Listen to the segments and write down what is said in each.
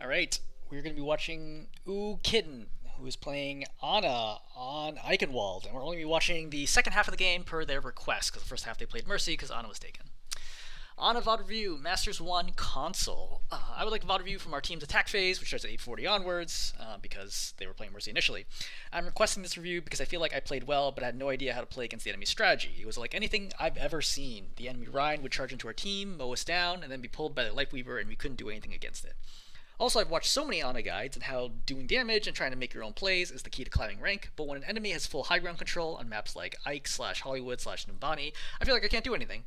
Alright, we're going to be watching UwuKitten, who is playing Anna on Eichenwalde, and we're only going to be watching the second half of the game per their request, because the first half they played Mercy, because Anna was taken. Anna VOD review, Masters 1 console. I would like a VOD review from our team's attack phase, which starts at 8:40 onwards, because they were playing Mercy initially. I'm requesting this review because I feel like I played well, but I had no idea how to play against the enemy strategy. It was like anything I've ever seen. The enemy Rein would charge into our team, mow us down, and then be pulled by the Lifeweaver, and we couldn't do anything against it. Also, I've watched so many Ana guides on how doing damage and trying to make your own plays is the key to climbing rank, but when an enemy has full high ground control on maps like Ike/Hollywood/Numbani, I feel like I can't do anything.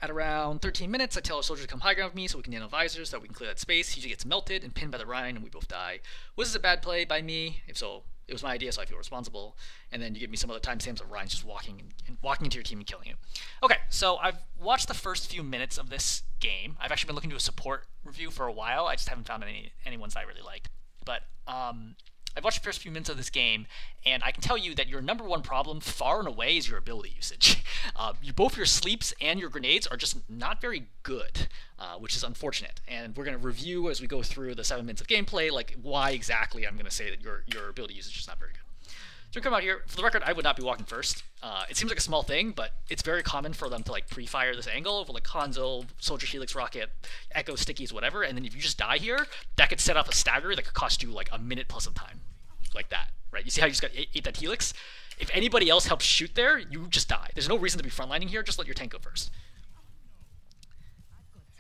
At around 13 minutes, I tell our soldier to come high ground with me so we can nano visors so that we can clear that space. He usually gets melted and pinned by the Rhine and we both die. Was this a bad play by me? If so, it was my idea, so I feel responsible. And then you give me some other timestamps of Ryan's just walking into your team and killing you. Okay, so I've watched the first few minutes of this game. I've actually been looking to a support review for a while. I just haven't found any ones I really liked. But I've watched the first few minutes of this game, and I can tell you that your number one problem, far and away, is your ability usage. Both your sleeps and your grenades are just not very good, which is unfortunate. And we're going to review as we go through the 7 minutes of gameplay, like why exactly I'm going to say that your ability usage is not very good. So we come out here. For the record, I would not be walking first. It seems like a small thing, but it's very common for them to like pre-fire this angle of like Hanzo, Soldier Helix Rocket, Echo Stickies, whatever. And then if you just die here, that could set off a stagger that could cost you like a minute plus of time, like that, right? You see how you just got ate that Helix? If anybody else helps shoot there, you just die. There's no reason to be frontlining here. Just let your tank go first.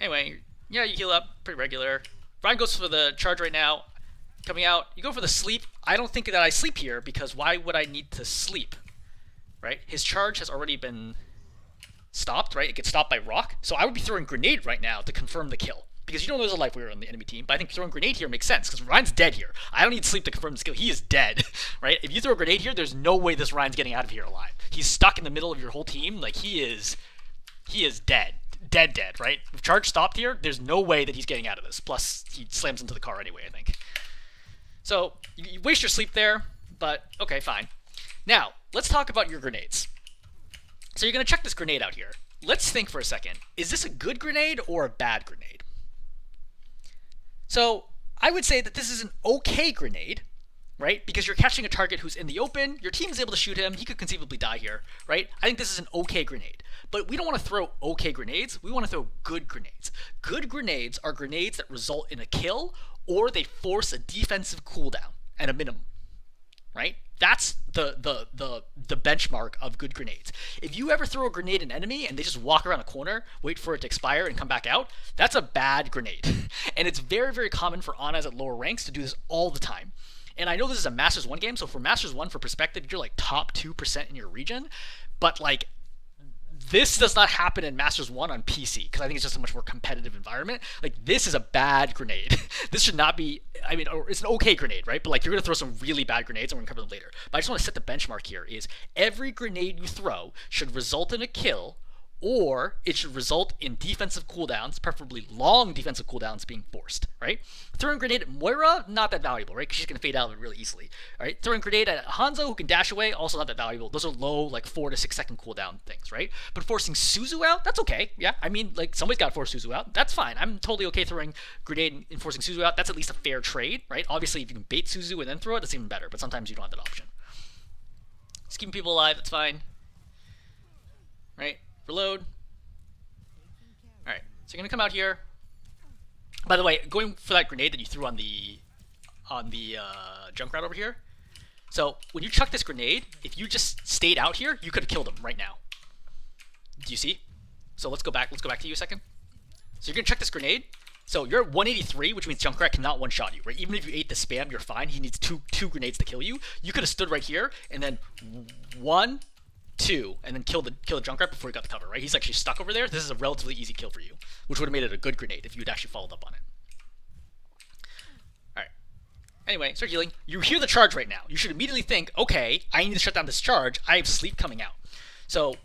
Anyway, yeah, you heal up pretty regular. Ryan goes for the charge right now. Coming out, you go for the sleep. I don't think that I sleep here because why would I need to sleep, right? His charge has already been stopped, right? It gets stopped by rock. So I would be throwing grenade right now to confirm the kill because you know there's a Lifeweaver on the enemy team, but I think throwing grenade here makes sense because Ryan's dead here. I don't need sleep to confirm this kill. He is dead, right? If you throw a grenade here, there's no way this Ryan's getting out of here alive. He's stuck in the middle of your whole team. Like he is dead. Dead, right? If charge stopped here, there's no way that he's getting out of this. Plus, he slams into the car anyway, I think. So, you waste your sleep there, but okay, fine. Now, let's talk about your grenades. So you're going to check this grenade out here. Let's think for a second. Is this a good grenade or a bad grenade? So, I would say that this is an okay grenade, right? Because you're catching a target who's in the open, your team is able to shoot him, he could conceivably die here, right? I think this is an okay grenade. But we don't want to throw okay grenades, we want to throw good grenades. Good grenades are grenades that result in a kill, or they force a defensive cooldown at a minimum, right? That's the benchmark of good grenades. If you ever throw a grenade at an enemy and they just walk around a corner, wait for it to expire, and come back out, that's a bad grenade. And it's very, very common for Anas at lower ranks to do this all the time. And I know this is a Masters 1 game, so for Masters 1, for perspective, you're like top 2% in your region, but like, this does not happen in Masters 1 on PC, because I think it's just a much more competitive environment. Like, this is a bad grenade. This should not be, I mean, it's an okay grenade, right? But like, you're going to throw some really bad grenades, and we're going to cover them later. But I just want to set the benchmark here is every grenade you throw should result in a kill, or it should result in defensive cooldowns, preferably long defensive cooldowns being forced, right? Throwing a grenade at Moira, not that valuable, right? Because she's going to fade out of it really easily, right? Throwing a grenade at Hanzo, who can dash away, also not that valuable. Those are low, like 4 to 6 second cooldown things, right? But forcing Suzu out, that's okay. Yeah, I mean, like, somebody's got to force Suzu out. That's fine. I'm totally okay throwing grenade and forcing Suzu out. That's at least a fair trade, right? Obviously, if you can bait Suzu and then throw it, that's even better. But sometimes you don't have that option. Just keeping people alive, that's fine. Right? Reload. Alright, so you're going to come out here. By the way, going for that grenade that you threw on the Junkrat over here. So, when you chuck this grenade, if you just stayed out here, you could have killed him right now. Do you see? So let's go back to you a second. So you're going to chuck this grenade. So you're at 183, which means Junkrat cannot one-shot you, right? Even if you ate the spam, you're fine. He needs two grenades to kill you. You could have stood right here, and then 1, 2, and then kill the Junkrat before he got the cover, right? He's actually stuck over there. This is a relatively easy kill for you, which would have made it a good grenade if you'd actually followed up on it. Alright. Anyway, start healing. You hear the charge right now. You should immediately think, okay, I need to shut down this charge. I have sleep coming out. So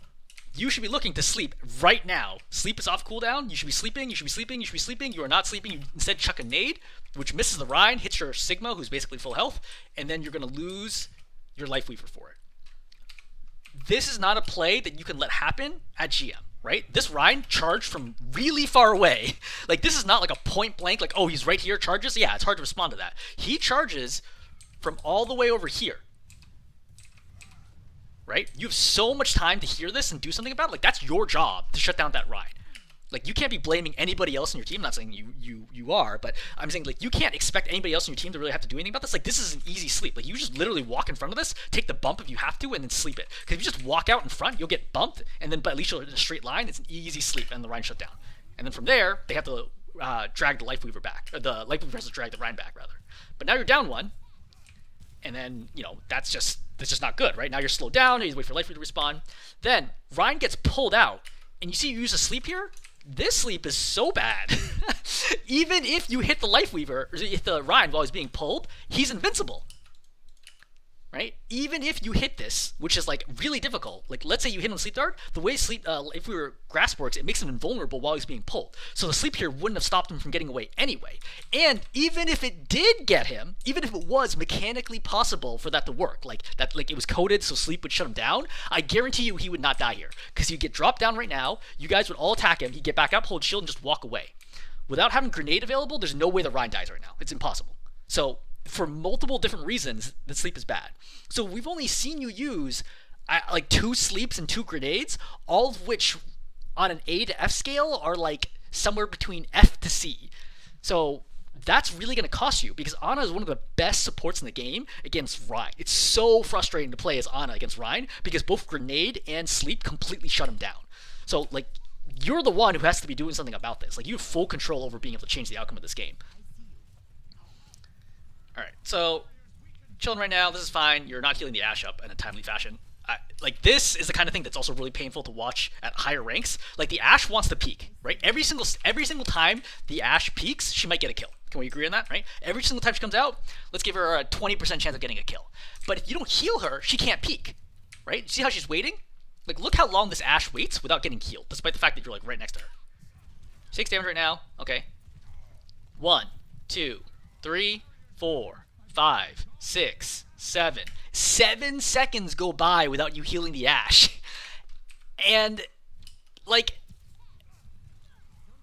you should be looking to sleep right now. Sleep is off cooldown. You should be sleeping. You should be sleeping. You should be sleeping. You are not sleeping. You instead chuck a nade, which misses the Rhine, hits your Sigma, who's basically full health, and then you're going to lose your Lifeweaver for it. This is not a play that you can let happen at GM, right? This Rein charged from really far away. Like, this is not like a point blank, like, oh, he's right here, charges. Yeah, it's hard to respond to that. He charges from all the way over here, right? You have so much time to hear this and do something about it. Like, that's your job to shut down that Rein. Like, you can't be blaming anybody else in your team. I'm not saying you are, but I'm saying, like, you can't expect anybody else in your team to really have to do anything about this. Like, this is an easy sleep. Like, you just literally walk in front of this, take the bump if you have to, and then sleep it. Because if you just walk out in front, you'll get bumped, and then but at least you're in a straight line. It's an easy sleep, and the Rein shut down. And then from there, they have to drag the Lifeweaver back. Or the Lifeweaver has to drag the Rein back, rather. But now you're down one, and then, you know, that's just not good, right? Now you're slowed down, you wait for Lifeweaver to respawn. Then, Rein gets pulled out, and you see you use a sleep here. This sleep is so bad. Even if you hit the Lifeweaver, or hit the Rein while he's being pulled, he's invincible. Right? Even if you hit this, which is like really difficult, like let's say you hit him sleep dart, the way sleep, if we were grasp works, it makes him invulnerable while he's being pulled. So the sleep here wouldn't have stopped him from getting away anyway. And even if it did get him, even if it was mechanically possible for that to work, like that, like it was coded so sleep would shut him down, I guarantee you he would not die here, because he'd get dropped down right now. You guys would all attack him. He'd get back up, hold shield, and just walk away. Without having grenade available, there's no way the Rein dies right now. It's impossible. So for multiple different reasons, the sleep is bad. So we've only seen you use like 2 sleeps and 2 grenades, all of which on an A to F scale are like somewhere between F to C. So that's really going to cost you, because Ana is one of the best supports in the game against Rein. It's so frustrating to play as Ana against Rein, because both grenade and sleep completely shut him down. So like, you're the one who has to be doing something about this. Like, you have full control over being able to change the outcome of this game. Alright, so chilling right now, this is fine. You're not healing the Ashe up in a timely fashion. Like, this is the kind of thing that's also really painful to watch at higher ranks. Like, the Ashe wants to peek, right? Every single time the Ashe peeks, she might get a kill. Can we agree on that, right? Every single time she comes out, let's give her a 20% chance of getting a kill. But if you don't heal her, she can't peek, right? See how she's waiting? Like, look how long this Ashe waits without getting healed, despite the fact that you're, like, right next to her. 6 damage right now. Okay. 1, 2, 3, 4, 5, 6, 7. 7 seconds go by without you healing the Ashe. And, like,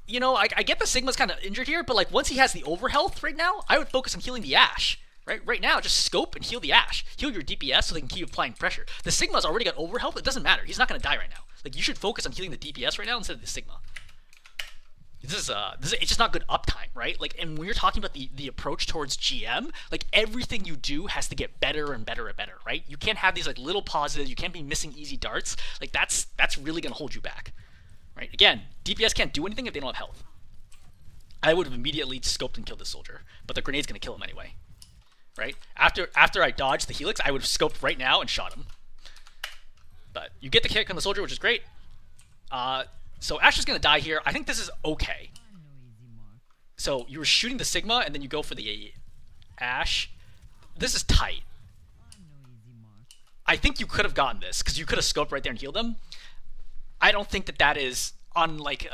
you know, I get the Sigma's kind of injured here, but, like, once he has the overhealth right now, I would focus on healing the Ashe. Right now, just scope and heal the Ashe. Heal your DPS so they can keep applying pressure. The Sigma's already got overhealth. It doesn't matter. He's not going to die right now. Like, you should focus on healing the DPS right now instead of the Sigma. This is it's just not good uptime, right? Like, and when you're talking about the approach towards GM, like, everything you do has to get better and better and better, right? You can't have these, like, little pauses. You can't be missing easy darts. Like, that's really going to hold you back, right? Again, DPS can't do anything if they don't have health. I would have immediately scoped and killed this soldier, but the grenade's going to kill him anyway. Right? After I dodged the Helix, I would have scoped right now and shot him. But you get the kick on the soldier, which is great. So Ashe is going to die here. I think this is okay. So you were shooting the Sigma, and then you go for the Ashe. This is tight. I think you could have gotten this, because you could have scoped right there and healed them. I don't think that is, on like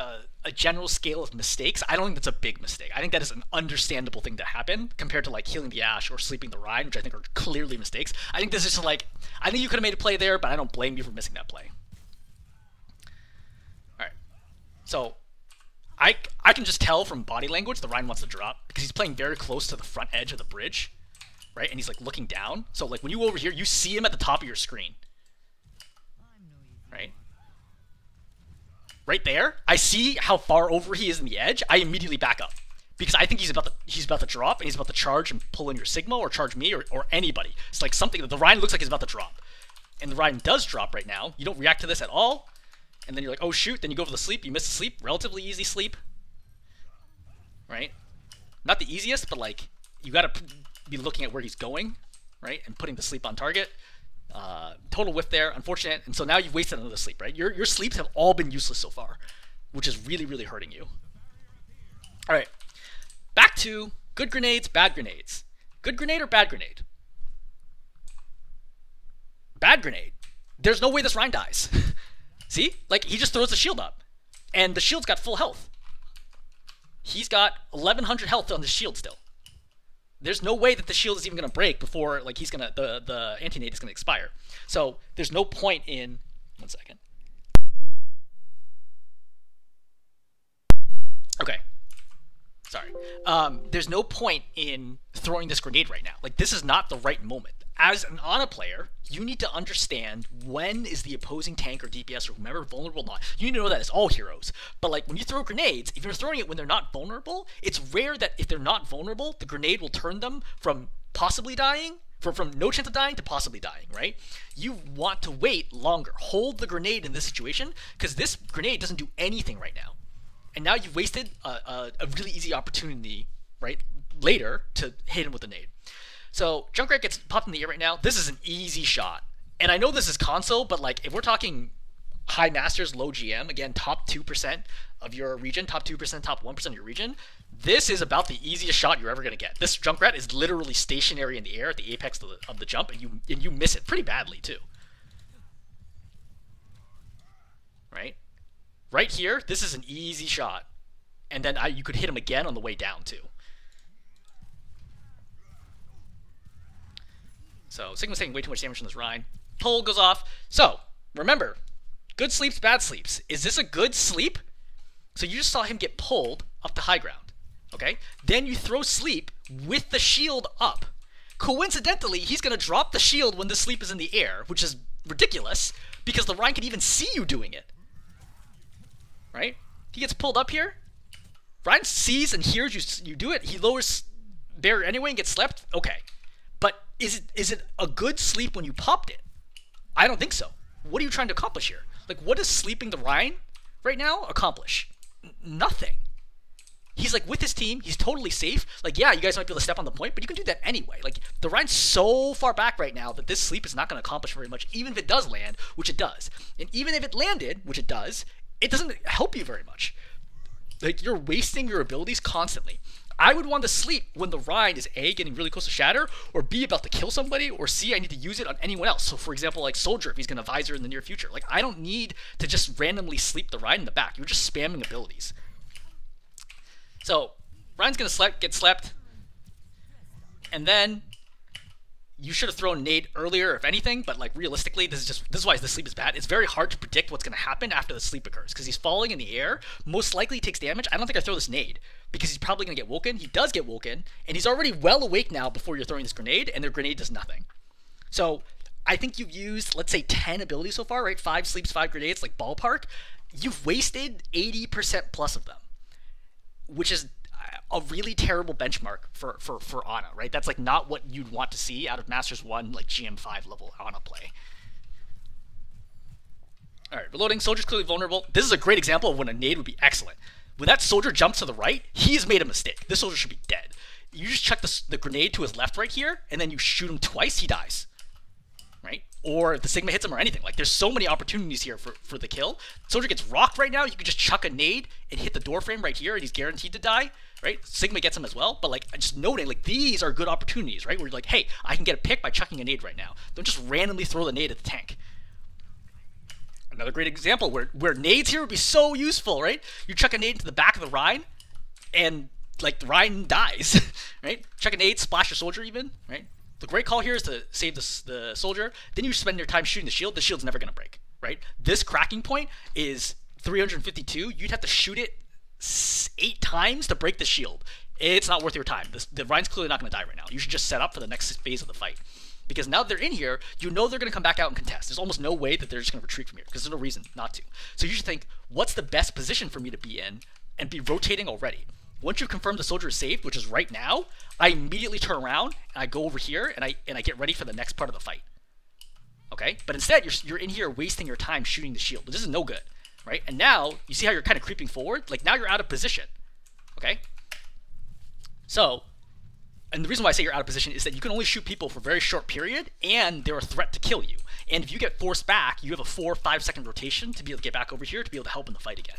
a general scale of mistakes, I don't think that's a big mistake. I think that is an understandable thing to happen compared to like healing the Ashe or sleeping the Rein, which I think are clearly mistakes. I think this is just like, I think you could have made a play there, but I don't blame you for missing that play. Alright. So, I can just tell from body language the Rein wants to drop, because he's playing very close to the front edge of the bridge, right? And he's like looking down. So like when you go over here, you see him at the top of your screen. Right? Right there, I see how far over he is in the edge. I immediately back up, because I think he's about to drop, and he's about to charge and pull in your Sigma or charge me or anybody. It's like something that the Rein looks like he's about to drop, and the Rein does drop right now. You don't react to this at all, and then you're like, oh shoot. Then you go for the sleep. You miss the sleep. Relatively easy sleep, right? Not the easiest, but like you got to be looking at where he's going, right, and putting the sleep on target. Total whiff there, unfortunate, and so now you've wasted another sleep, right? Your sleeps have all been useless so far, which is really, really hurting you. Alright, back to good grenades, bad grenades. Good grenade or bad grenade? Bad grenade. There's no way this Rein dies. See? Like, he just throws the shield up, and the shield's got full health. He's got 1100 health on the shield still. There's no way that the shield is even going to break before, like, he's going to, the anti-nade is going to expire. So, there's no point in, 1 second. Okay. Sorry. There's no point in throwing this grenade right now. Like, this is not the right moment. As an Ana player, you need to understand when is the opposing tank or DPS or whomever vulnerable or not. You need to know that as all heroes. But like when you throw grenades, if you're throwing it when they're not vulnerable, it's rare that if they're not vulnerable, the grenade will turn them from possibly dying, from no chance of dying to possibly dying, right? You want to wait longer. Hold the grenade in this situation, because this grenade doesn't do anything right now. And now you've wasted a really easy opportunity, right, later to hit him with a nade. So Junkrat gets popped in the air right now. This is an easy shot. And I know this is console, but like if we're talking high masters, low GM, again, top 2% of your region, top 2%, top 1% of your region, this is about the easiest shot you're ever going to get. This Junkrat is literally stationary in the air at the apex of the jump, and you miss it pretty badly too. Right? Right here, this is an easy shot. And then you could hit him again on the way down too. So Sigma's taking way too much damage from this Rein. Pull goes off. So, remember, good sleeps, bad sleeps. Is this a good sleep? So you just saw him get pulled up to high ground. Okay? Then you throw sleep with the shield up. Coincidentally, he's going to drop the shield when the sleep is in the air, which is ridiculous, because the Rein can even see you doing it. Right? He gets pulled up here. Rein sees and hears you do it. He lowers barrier anyway and gets slept. Okay. But is it a good sleep when you popped it? I don't think so. What are you trying to accomplish here? Like, what does sleeping the Rein right now accomplish? Nothing. He's like with his team. He's totally safe. Like, yeah, you guys might be able to step on the point, but you can do that anyway. Like, the Rein's so far back right now that this sleep is not going to accomplish very much, even if it does land, which it does. And even if it landed, which it does, it doesn't help you very much. Like, you're wasting your abilities constantly. I would want to sleep when the Rein is A, getting really close to shatter, or B, about to kill somebody, or C, I need to use it on anyone else. So for example, like Soldier, if he's going to visor in the near future. Like, I don't need to just randomly sleep the Rein in the back. You're just spamming abilities. So Rein's going to get slept, and then you should have thrown nade earlier, if anything, but like realistically, this is why the sleep is bad. It's very hard to predict what's going to happen after the sleep occurs, because he's falling in the air, most likely takes damage. I don't think I throw this nade, because he's probably going to get woken. He does get woken, and he's already well awake now before you're throwing this grenade, and their grenade does nothing. So I think you've used, let's say, 10 abilities so far, right? 5 sleeps, 5 grenades, like ballpark. You've wasted 80% plus of them, which is a really terrible benchmark for Ana, right? That's like not what you'd want to see out of Masters 1, like GM5 level Ana play. Alright, reloading. Soldier's clearly vulnerable. This is a great example of when a nade would be excellent. When that soldier jumps to the right, he has made a mistake. This soldier should be dead. You just chuck the grenade to his left right here, and then you shoot him twice, he dies. Right? Or the Sigma hits him or anything. Like, there's so many opportunities here for the kill. Soldier gets rocked right now. You could just chuck a nade and hit the door frame right here, and he's guaranteed to die. Right? Sigma gets him as well. But, like, just noting, like, these are good opportunities, right? Where you're like, hey, I can get a pick by chucking a nade right now. Don't just randomly throw the nade at the tank. Another great example where nades here would be so useful, right? You chuck a nade into the back of the Rein, and, like, the Rein dies, right? Chuck a nade, splash your soldier even, right? The great call here is to save the soldier. Then you spend your time shooting the shield. The shield's never going to break, right? This cracking point is 352. You'd have to shoot it 8 times to break the shield. It's not worth your time. The Rein's clearly not going to die right now. You should just set up for the next phase of the fight. Because now that they're in here, you know they're going to come back out and contest. There's almost no way that they're just going to retreat from here, because there's no reason not to. So you should think, what's the best position for me to be in, and be rotating already. Once you've confirmed the soldier is saved, which is right now, I immediately turn around, and I go over here, and I get ready for the next part of the fight. Okay? But instead, you're in here wasting your time shooting the shield. This is no good, right? And now, you see how you're kind of creeping forward? Like, now you're out of position. Okay? So, and the reason why I say you're out of position is that you can only shoot people for a very short period, and they're a threat to kill you. And if you get forced back, you have a 4 or 5 second rotation to be able to get back over here to be able to help in the fight again.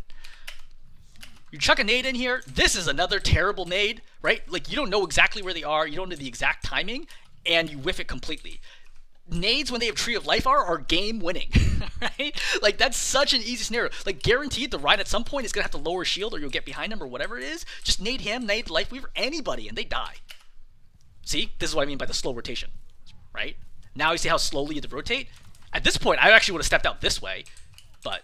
You chuck a nade in here. This is another terrible nade, right? Like, you don't know exactly where they are. You don't know the exact timing, and you whiff it completely. Nades, when they have Tree of Life are game winning, right? Like, that's such an easy scenario. Like, guaranteed the Rein at some point is going to have to lower shield, or you'll get behind him, or whatever it is. Just nade him, nade the Lifeweaver, anybody, and they die. See? This is what I mean by the slow rotation, right? Now you see how slowly you have to rotate? At this point, I actually would have stepped out this way, but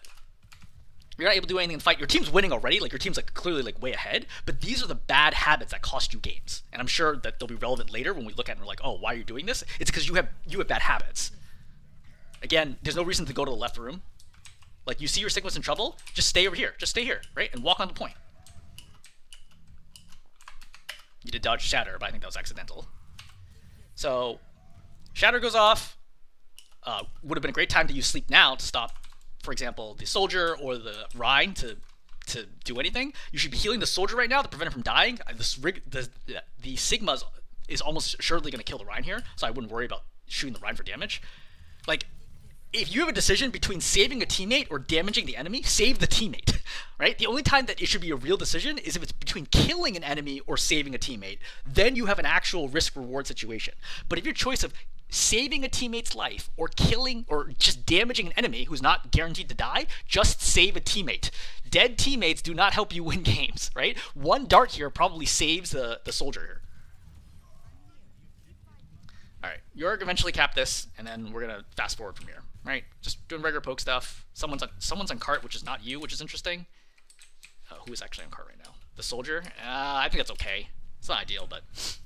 You're not able to do anything in the fight. Your team's winning already. Like, your team's like clearly like way ahead. But these are the bad habits that cost you games. And I'm sure that they'll be relevant later when we look at it and we're like, oh, why are you doing this? It's because you have bad habits. Again, there's no reason to go to the left room. Like, you see your Sigma's in trouble, just stay over here. Just stay here, right? And walk on the point. You did dodge Shatter, but I think that was accidental. So, Shatter goes off. Would have been a great time to use Sleep now to stop, for example, the Soldier or the Rein to do anything. You should be healing the Soldier right now to prevent him from dying. The Sigma is almost assuredly going to kill the Rein here, so I wouldn't worry about shooting the Rein for damage. Like, if you have a decision between saving a teammate or damaging the enemy, save the teammate, right? The only time that it should be a real decision is if it's between killing an enemy or saving a teammate. Then you have an actual risk-reward situation. But if your choice of saving a teammate's life or killing or just damaging an enemy who's not guaranteed to die, just save a teammate. Dead teammates do not help you win games, right? One dart here probably saves the Soldier here. Alright, York eventually capped this, and then we're going to fast forward from here. Right, just doing regular poke stuff. Someone's on cart, which is not you, which is interesting. Who is actually on cart right now? The Soldier? I think that's okay. It's not ideal, but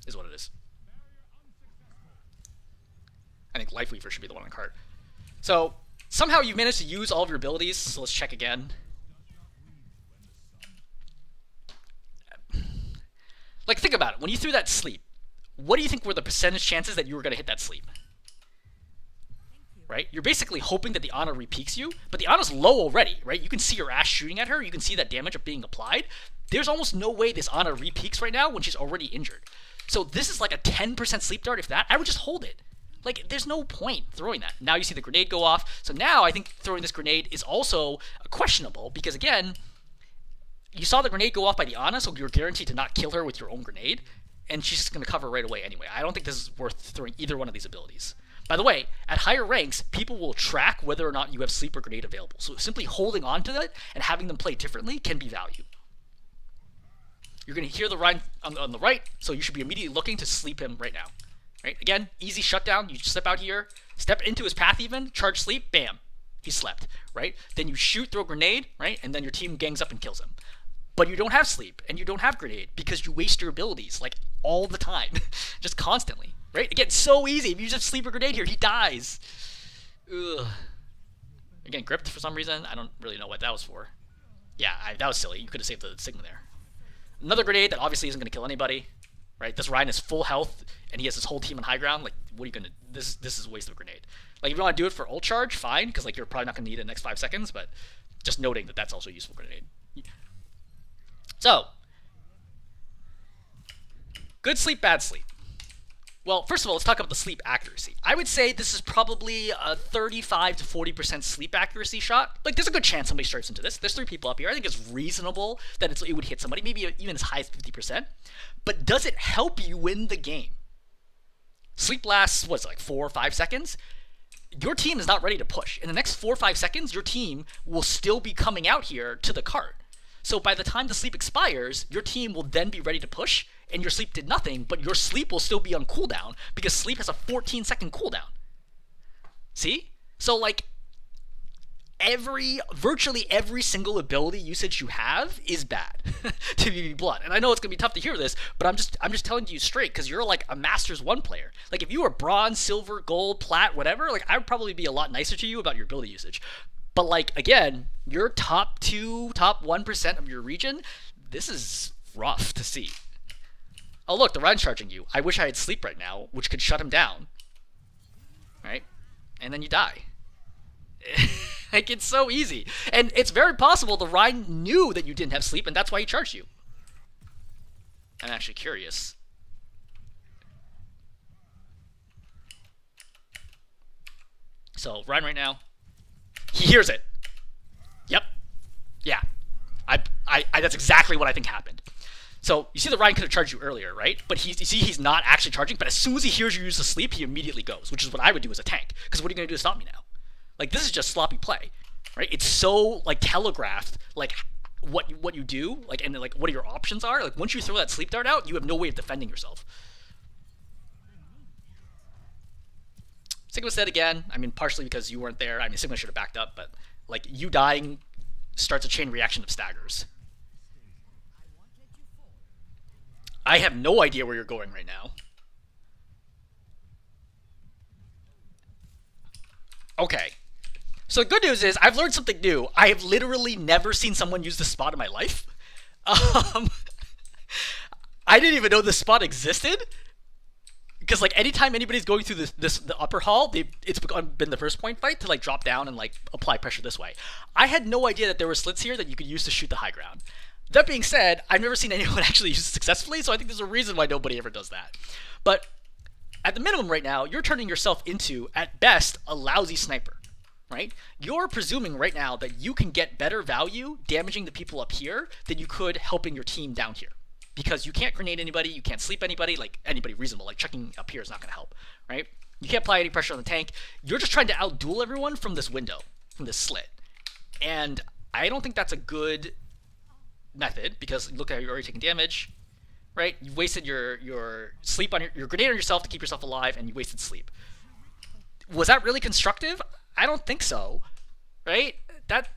is what it is. I think Lifeweaver should be the one on cart. So somehow you've managed to use all of your abilities. So let's check again. Like, think about it. When you threw that sleep, what do you think were the percentage chances that you were going to hit that sleep? Right? You're basically hoping that the Ana repeaks you, but the Ana's low already, right? You can see your ass shooting at her. You can see that damage of being applied. There's almost no way this Ana repeaks right now when she's already injured. So this is like a 10% sleep dart. If that, I would just hold it. Like, there's no point throwing that. Now you see the grenade go off. So now I think throwing this grenade is also questionable because, again, you saw the grenade go off by the Ana, so you're guaranteed to not kill her with your own grenade, and she's just going to cover right away anyway. I don't think this is worth throwing either one of these abilities. By the way, at higher ranks, people will track whether or not you have sleep or grenade available. So simply holding on to that and having them play differently can be value. You're going to hear the Rein on the right, so you should be immediately looking to sleep him right now. Right? Again, easy shutdown. You step out here, step into his path even, charge sleep, bam, he slept. Right? Then you shoot, throw a grenade, right? And then your team gangs up and kills him. But you don't have sleep and you don't have grenade because you waste your abilities like all the time, just constantly. Right? Again, so easy. If you just sleep a grenade here, he dies. Ugh. Again, gripped for some reason. I don't really know what that was for. Yeah, that was silly. You could have saved the Sigma there. Another grenade that obviously isn't going to kill anybody. Right? This Rein is full health, and he has his whole team on high ground. Like, what are you going to... This is a waste of a grenade. Like, if you want to do it for ult charge, fine, because like you're probably not going to need it in the next 5 seconds, but just noting that that's also a useful grenade. So, good sleep, bad sleep. Well, first of all, let's talk about the sleep accuracy. I would say this is probably a 35 to 40% sleep accuracy shot. Like, there's a good chance somebody strikes into this. There's 3 people up here. I think it's reasonable that it would hit somebody, maybe even as high as 50%. But does it help you win the game? Sleep lasts, what's it, like 4 or 5 seconds? Your team is not ready to push. In the next 4 or 5 seconds, your team will still be coming out here to the cart. So by the time the sleep expires, your team will then be ready to push, and your sleep did nothing, but your sleep will still be on cooldown because sleep has a 14-second cooldown. See? So like virtually every single ability usage you have is bad, to be blunt. And I know it's gonna be tough to hear this, but I'm just telling you straight because you're like a Masters 1 player. Like if you were bronze, silver, gold, plat, whatever, like I would probably be a lot nicer to you about your ability usage. But like again, your top 1% of your region, this is rough to see. Oh look, the Rein's charging you. I wish I had sleep right now, which could shut him down. Right? And then you die. Like, it's so easy. And it's very possible the Rein knew that you didn't have sleep, and that's why he charged you. I'm actually curious. So, Rein right now, he hears it. Yep. Yeah. That's exactly what I think happened. So, you see the Rein could have charged you earlier, right? But you see he's not actually charging, but as soon as he hears you use the sleep, he immediately goes, which is what I would do as a tank. Because what are you going to do to stop me now? Like, this is just sloppy play, right? It's so, like, telegraphed, like, what you do, like, and, like, what your options are. Like, once you throw that sleep dart out, you have no way of defending yourself. Sigma said again, I mean, partially because you weren't there. I mean, Sigma should have backed up, but, like, you dying starts a chain reaction of staggers. I have no idea where you're going right now. Okay. So the good news is I've learned something new. I have literally never seen someone use this spot in my life. I didn't even know this spot existed. Because like anytime anybody's going through the upper hall, it's been the first point fight to like drop down and like apply pressure this way. I had no idea that there were slits here that you could use to shoot the high ground. That being said, I've never seen anyone actually use it successfully, so I think there's a reason why nobody ever does that. But at the minimum right now, you're turning yourself into, at best, a lousy sniper, right? You're presuming right now that you can get better value damaging the people up here than you could helping your team down here. Because you can't grenade anybody, you can't sleep anybody, like anybody reasonable, like checking up here is not going to help, right? You can't apply any pressure on the tank. You're just trying to outduel everyone from this window, from this slit. And I don't think that's a good method, because look how you're already taking damage, right? You wasted your sleep on your grenade on yourself to keep yourself alive, and you wasted sleep. Was that really constructive? I don't think so, right? That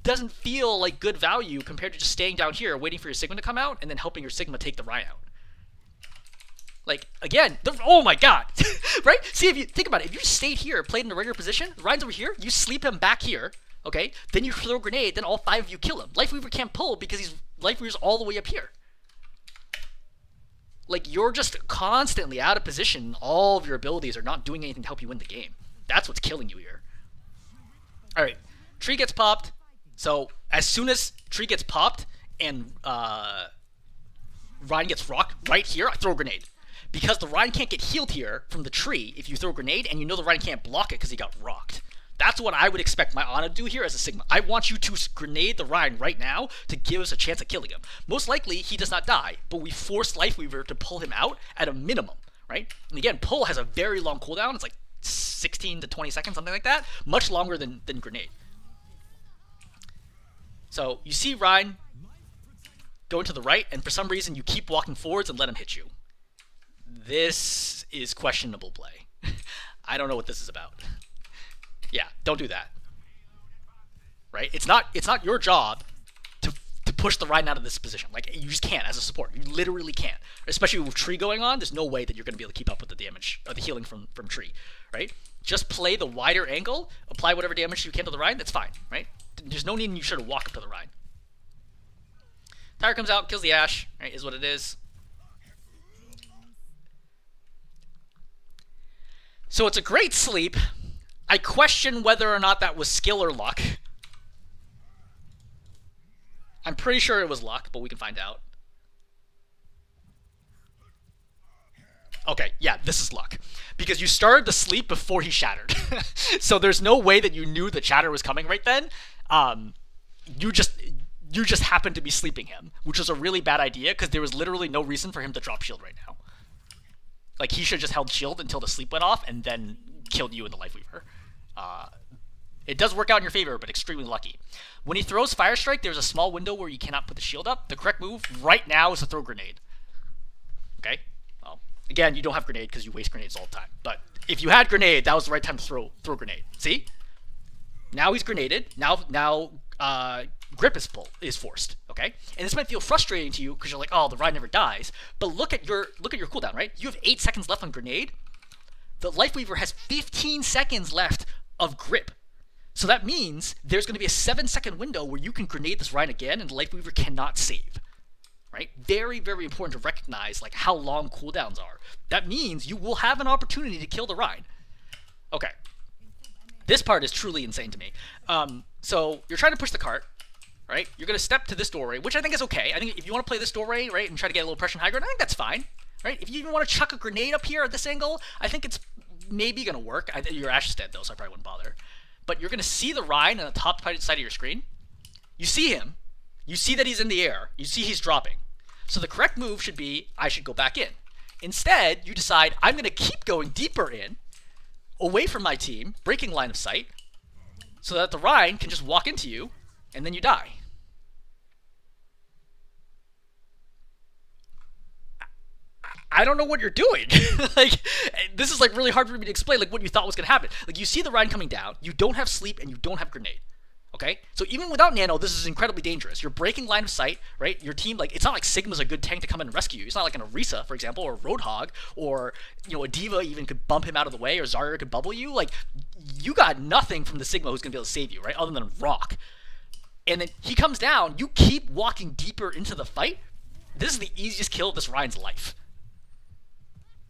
doesn't feel like good value compared to just staying down here waiting for your Sigma to come out and then helping your Sigma take the Rein out. Like, again, oh my god, right? See, if you think about it, if you just stayed here, played in a regular position, the Rein's over here, you sleep him back here, okay? Then you throw a grenade, then all 5 of you kill him. Lifeweaver can't pull because Lifeweaver's all the way up here. Like, you're just constantly out of position. All of your abilities are not doing anything to help you win the game. That's what's killing you here. Alright, tree gets popped. So, as soon as tree gets popped and Rein gets rocked right here, I throw a grenade. Because the Rein can't get healed here from the tree if you throw a grenade, and you know the Rein can't block it because he got rocked. That's what I would expect my Ana to do here as a Sigma. I want you to grenade the Rein right now to give us a chance at killing him. Most likely, he does not die, but we forced Lifeweaver to pull him out at a minimum, right? And again, pull has a very long cooldown. It's like 16 to 20 seconds, something like that. Much longer than grenade. So, you see Rein going to the right, and for some reason you keep walking forwards and let him hit you. This is questionable play. I don't know what this is about. Yeah, don't do that. Right? It's not your job to push the Rein out of this position. Like, you just can't as a support. You literally can't. Especially with tree going on, there's no way that you're going to be able to keep up with the damage or the healing from tree, right? Just play the wider angle, apply whatever damage you can to the Rein, that's fine, right? There's no need in you sure to walk up to the Rein. Tire comes out, kills the Ash, right, is what it is. So it's a great sleep. I question whether or not that was skill or luck. I'm pretty sure it was luck, but we can find out. Okay, yeah, this is luck. Because you started the sleep before he shattered. So there's no way that you knew the shatter was coming right then. You just happened to be sleeping him, which was a really bad idea because there was literally no reason for him to drop shield right now. Like, he should have just held shield until the sleep went off and then killed you in the Lifeweaver. It does work out in your favor, but extremely lucky. When he throws Fire Strike, there's a small window where you cannot put the shield up. The correct move right now is to throw grenade. Okay? Well, again, you don't have grenade because you waste grenades all the time. But if you had grenade, that was the right time to throw grenade. See? Now he's grenaded. Now grip is forced. Okay? And this might feel frustrating to you because you're like, oh, the Rein never dies. But look at your cooldown, right? You have 8 seconds left on grenade. The Lifeweaver has 15 seconds left of grip. So that means there's going to be a 7-second window where you can grenade this Rein again and the Lifeweaver cannot save. Right? Very, very important to recognize like how long cooldowns are. That means you will have an opportunity to kill the Rein. Okay. This part is truly insane to me. So you're trying to push the cart, right? You're going to step to this doorway, which I think is okay. I think if you want to play this doorway, right, and try to get a little pressure on high ground, I think that's fine. Right? If you even want to chuck a grenade up here at this angle, I think it's maybe going to work. Your Ash is dead though, so I probably wouldn't bother. But you're going to see the Rein on the top side of your screen. You see him. You see that he's in the air. You see he's dropping. So the correct move should be, I should go back in. Instead, you decide, I'm going to keep going deeper in, away from my team, breaking line of sight, so that the Rein can just walk into you, and then you die. I don't know what you're doing. Like, this is like really hard for me to explain like what you thought was going to happen. Like, you see the Rein coming down, you don't have sleep, and you don't have grenade. Okay, so even without Nano, this is incredibly dangerous. You're breaking line of sight, right? Your team, like, it's not like Sigma's a good tank to come in and rescue you. It's not like an Orisa, for example, or a Roadhog, or, you know, a D.Va even could bump him out of the way, or Zarya could bubble you. Like, you got nothing from the Sigma who's going to be able to save you, right? Other than Rock. And then he comes down, you keep walking deeper into the fight. This is the easiest kill of this Rein's life.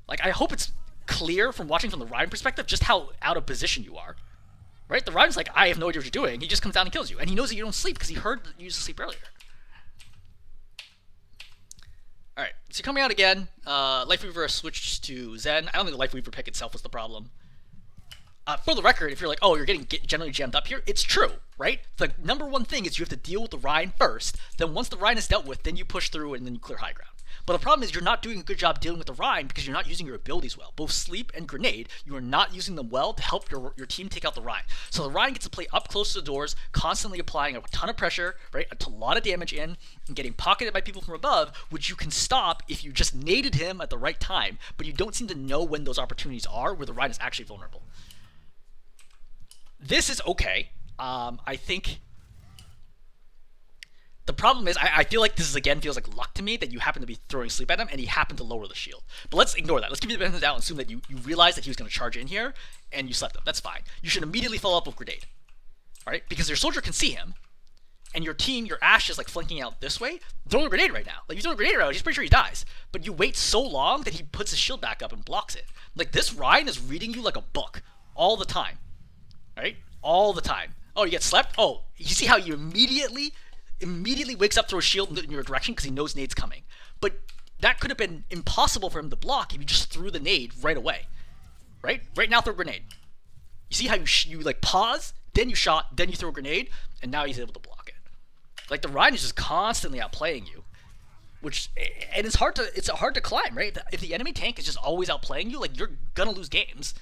Like, I hope it's clear from watching from the Rein perspective just how out of position you are. Right? The Rein's like, I have no idea what you're doing. He just comes down and kills you. And he knows that you don't sleep because he heard that you used to sleep earlier. Alright, so coming out again. Lifeweaver switched to Zen. I don't think the Lifeweaver pick itself was the problem. For the record, if you're like, oh, you're getting generally jammed up here, it's true, right? The number one thing is you have to deal with the Rein first. Then once the Rein is dealt with, then you push through and then you clear high ground. But the problem is you're not doing a good job dealing with the Rein because you're not using your abilities well. Both Sleep and Grenade, you are not using them well to help your team take out the Rein. So the Rein gets to play up close to the doors, constantly applying a ton of pressure, right? A lot of damage in, and getting pocketed by people from above, which you can stop if you just naded him at the right time, but you don't seem to know when those opportunities are where the Rein is actually vulnerable. This is okay. I think the problem is, I feel like this is, again, feels like luck to me that you happen to be throwing Sleep at him and he happened to lower the shield. But let's ignore that. Let's give you the benefit of the doubt and assume that you realized that he was going to charge in here and you slept him. That's fine. You should immediately follow up with Grenade. Alright? Because your soldier can see him and your team, your Ashe is like flanking out this way. Throw a grenade right now. Like, you throw a grenade right now, he's pretty sure he dies. But you wait so long that he puts his shield back up and blocks it. Like, this Rein is reading you like a book all the time. Right? All the time. Oh, you get slept? Oh, you see how you immediately wakes up, throws a shield in your direction because he knows nade's coming. But that could have been impossible for him to block if you just threw the nade right away. Right? Right now, throw a grenade. You see how you like pause, then you shot, then you throw a grenade, and now he's able to block it. Like, the Rein is just constantly outplaying you. Which, and it's hard to climb, right? If the enemy tank is just always outplaying you, like, you're gonna lose games.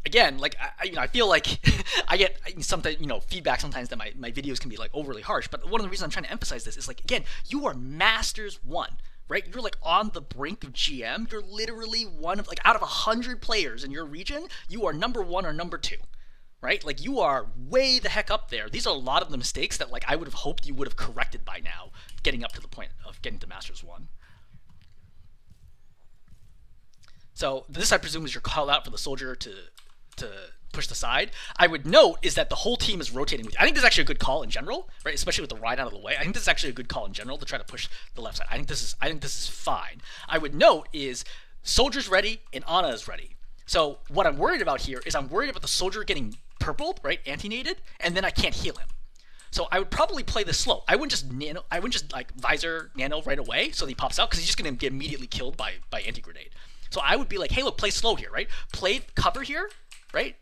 Again, like, I feel like I get sometimes, feedback sometimes that my videos can be like overly harsh, but one of the reasons I'm trying to emphasize this is, like, again, you are Masters 1, right? You're like on the brink of GM. You're literally one of, like, out of 100 players in your region, you are number 1 or number 2, right? Like, you are way the heck up there. These are a lot of the mistakes that, like, I would have hoped you would have corrected by now, getting up to the point of getting to Masters 1. So this, I presume, is your call out for the soldier to push the side. I would note is that the whole team is rotating with you. I think this is actually a good call in general, right? Especially with the Rein out of the way. I think this is actually a good call in general to try to push the left side. I think this is fine. I would note is soldier's ready and Ana is ready. So what I'm worried about here is I'm worried about the soldier getting purpled, right? Anti-naded, and then I can't heal him. So I would probably play this slow. I wouldn't just like visor nano right away so that he pops out, because he's just gonna get immediately killed by anti-grenade. So I would be like, hey, look, play slow here, right? Play cover here, right?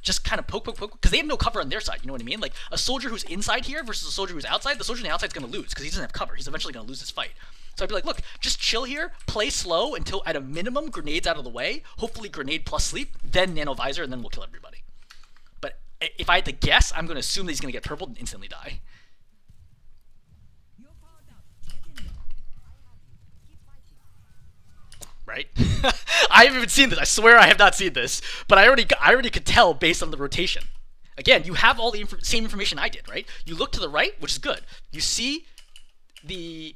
Just kind of poke, because they have no cover on their side, you know what I mean? Like, a soldier who's inside here versus a soldier who's outside, the soldier on the outside is going to lose, because he doesn't have cover. He's eventually going to lose this fight. So I'd be like, look, just chill here, play slow until, at a minimum, Grenade's out of the way, hopefully Grenade plus Sleep, then Nano Visor, and then we'll kill everybody. But if I had to guess, I'm going to assume that he's going to get purpled and instantly die. Right? I haven't even seen this. I swear I have not seen this. But I already could tell based on the rotation. Again, you have all the same information I did, right? You look to the right, which is good. You see the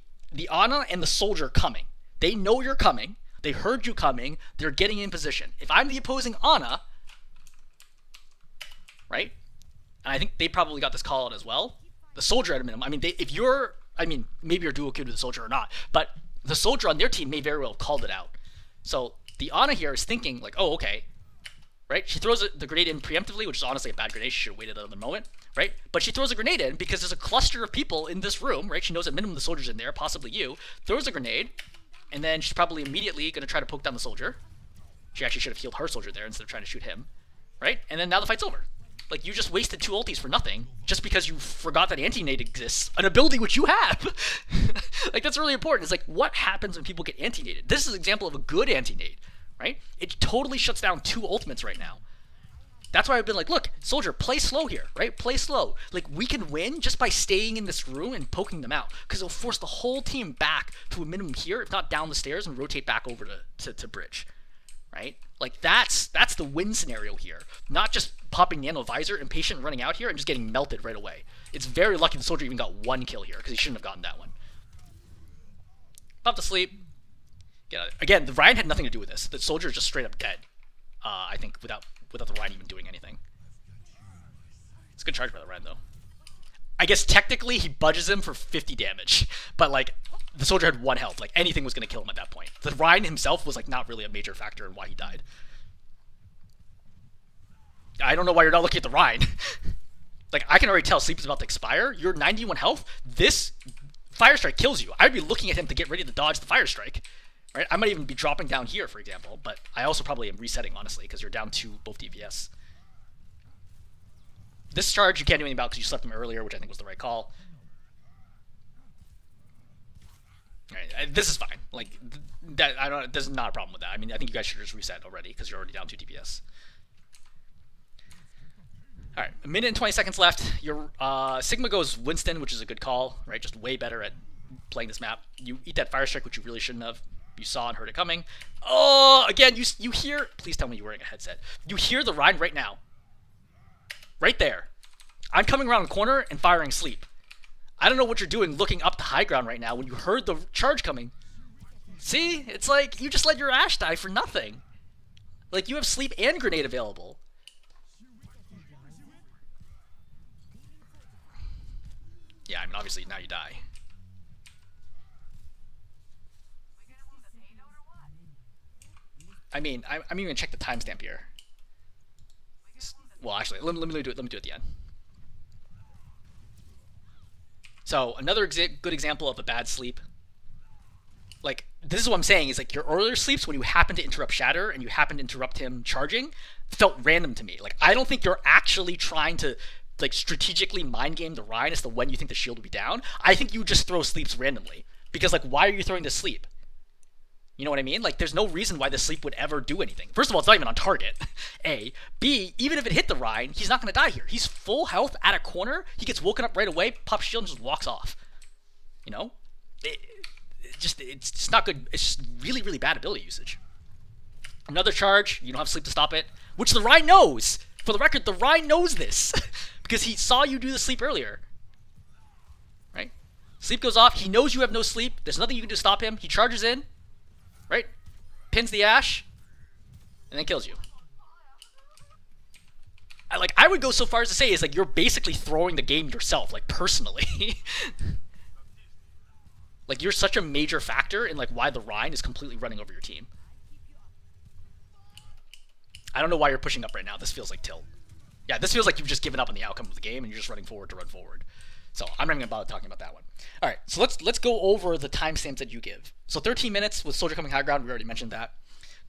Ana and the soldier coming. They know you're coming. They heard you coming. They're getting in position. If I'm the opposing Ana, right? And I think they probably got this call out as well. The soldier at a minimum. I mean, maybe you're dual queued with the soldier or not, but the soldier on their team may very well have called it out. So the Ana here is thinking, like, oh, okay, right? She throws the grenade in preemptively, which is honestly a bad grenade. She should have waited another moment, right? But she throws a grenade in because there's a cluster of people in this room, right? She knows at minimum the soldier's in there, possibly you. Throws a grenade, and then she's probably immediately going to try to poke down the soldier. She actually should have healed her soldier there instead of trying to shoot him, right? And then now the fight's over. Like, you just wasted 2 ultis for nothing just because you forgot that anti-nade exists, an ability which you have. Like, that's really important. It's like, what happens when people get anti-naded? This is an example of a good anti-nade, right? It totally shuts down 2 ultimates right now. That's why I've been like, look, soldier, play slow here, right? Play slow. Like, we can win just by staying in this room and poking them out, because it'll force the whole team back to a minimum here, if not down the stairs, and rotate back over to bridge. right? Like that's the win scenario here. Not just popping Nano Visor, impatient, running out here and just getting melted right away. It's very lucky the soldier even got one kill here because he shouldn't have gotten that one. Pop to sleep. Get out of it. Again, the Rein had nothing to do with this. The soldier is just straight up dead. I think without the Rein even doing anything. It's a good charge by the Rein though. I guess technically he budges him for 50 damage, but like the soldier had 1 health. Like anything was gonna kill him at that point. The Rein himself was like not really a major factor in why he died. I don't know why you're not looking at the Rein. Like I can already tell sleep is about to expire. You're 91 health. This Fire Strike kills you. I'd be looking at him to get ready to dodge the Fire Strike. Right? I might even be dropping down here, for example, but I also probably am resetting, honestly, because you're down to both DPS. This charge you can't do anything about because you slept him earlier, which I think was the right call. Right, this is fine. Like that, there's not a problem with that. I mean, I think you guys should just reset already because you're already down 2 DPS. All right, 1 minute and 20 seconds left. Your Sigma goes Winston, which is a good call, right? Just way better at playing this map. You eat that Fire Strike, which you really shouldn't have. You saw and heard it coming. Oh, again, you hear... Please tell me you're wearing a headset. You hear the Rein right now. Right there. I'm coming around the corner and firing sleep. I don't know what you're doing looking up the high ground right now when you heard the charge coming. See? It's like you just let your Ashe die for nothing. Like, you have sleep and grenade available. Yeah, I mean, obviously, now you die. I mean, I'm even gonna check the timestamp here. Well, actually, let me do it. Let me do it at the end. So another good example of a bad sleep. Like this is what I'm saying is like your earlier sleeps when you happen to interrupt Shatter and you happen to interrupt him charging felt random to me. Like I don't think you're actually trying to like strategically mind game the Rein as to when you think the shield will be down. I think you just throw sleeps randomly because like why are you throwing this sleep? You know what I mean? Like, there's no reason why the sleep would ever do anything. First of all, it's not even on target, A. B, even if it hit the Rein, he's not going to die here. He's full health at a corner. He gets woken up right away, pops shield, and just walks off. You know? It's just not good. It's just really, really bad ability usage. Another charge. You don't have sleep to stop it, which the Rein knows. For the record, the Rein knows this because he saw you do the sleep earlier. Right? Sleep goes off. He knows you have no sleep. There's nothing you can do to stop him. He charges in. Right? Pins the Ashe, and then kills you. I would go so far as to say is like you're basically throwing the game yourself, like personally. Like you're such a major factor in like why the Rein is completely running over your team. I don't know why you're pushing up right now. This feels like tilt. Yeah, this feels like you've just given up on the outcome of the game and you're just running forward to run forward. So I'm not even gonna bother talking about that one. All right, so let's go over the timestamps that you give. So 13 minutes with soldier coming high ground. We already mentioned that.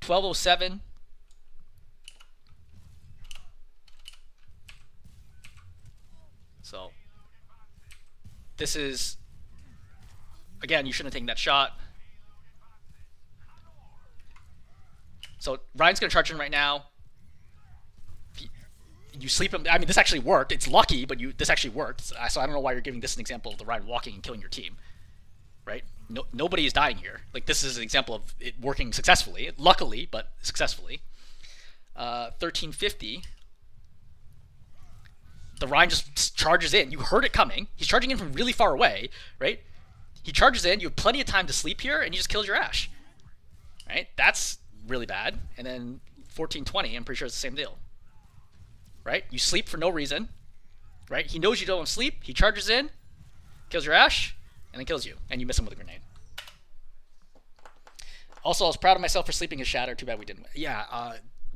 12:07. So this is again. You shouldn't have taken that shot. So Ryan's gonna charge in right now. You sleep him. I mean, this actually worked. It's lucky, but this actually worked. So I don't know why you're giving this an example of the Rein walking and killing your team, right? Nobody is dying here. Like this is an example of it working successfully, luckily, but successfully. 13:50. The Rein just charges in. You heard it coming. He's charging in from really far away, right? He charges in. You have plenty of time to sleep here, and he just kills your Ashe, right? That's really bad. And then 14:20. I'm pretty sure it's the same deal. Right? You sleep for no reason. Right? He knows you don't want to sleep. He charges in, kills your Ashe, and then kills you. And you miss him with a grenade. Also, I was proud of myself for sleeping his Shatter. Too bad we didn't win. Yeah,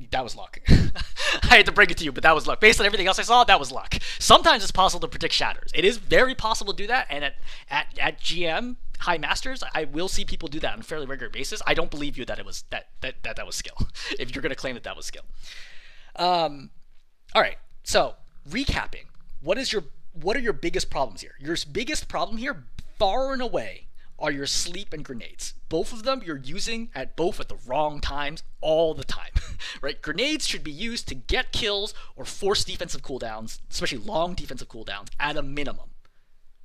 that was luck. I hate to break it to you, but that was luck. Based on everything else I saw, that was luck. Sometimes it's possible to predict Shatters. It is very possible to do that. And at GM High Masters, I will see people do that on a fairly regular basis. I don't believe you that it was that was skill. If you're going to claim that was skill. All right, so recapping, what are your biggest problems here? Your biggest problem here, far and away, are your sleep and grenades. Both of them you're using at the wrong times all the time, right? Grenades should be used to get kills or force defensive cooldowns, especially long defensive cooldowns, at a minimum,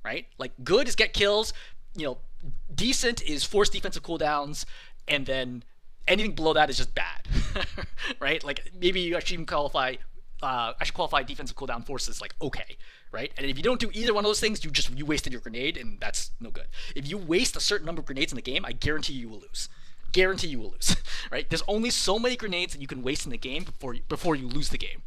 right? Like good is get kills, you know, decent is force defensive cooldowns, and then anything below that is just bad, right? Like maybe you actually even qualify. I should qualify defensive cooldown forces like okay, right? And if you don't do either one of those things, you wasted your grenade, and that's no good. If you waste a certain number of grenades in the game, I guarantee you will lose. Guarantee you will lose, right? There's only so many grenades that you can waste in the game before you lose the game.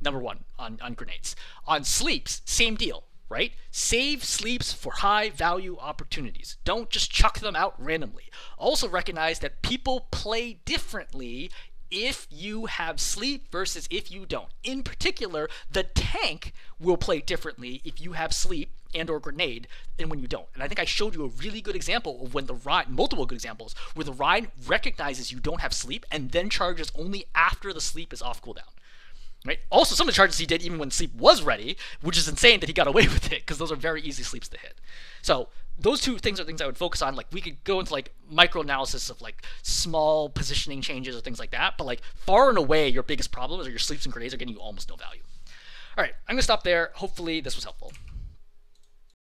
Number one on grenades. On sleeps, same deal, right? Save sleeps for high value opportunities. Don't just chuck them out randomly. Also recognize that people play differently if you have sleep versus if you don't. In particular, the tank will play differently if you have sleep and or grenade than when you don't. And I think I showed you a really good example of when the Rein, multiple good examples, where the Rein recognizes you don't have sleep and then charges only after the sleep is off cooldown. Right? Also, some of the charges he did even when sleep was ready, which is insane that he got away with it, because those are very easy sleeps to hit. So those two things are things I would focus on. Like we could go into like micro analysis of like small positioning changes or things like that, but like far and away your biggest problem is your sleeps and grenades are getting you almost no value. All right, I'm gonna stop there. Hopefully this was helpful.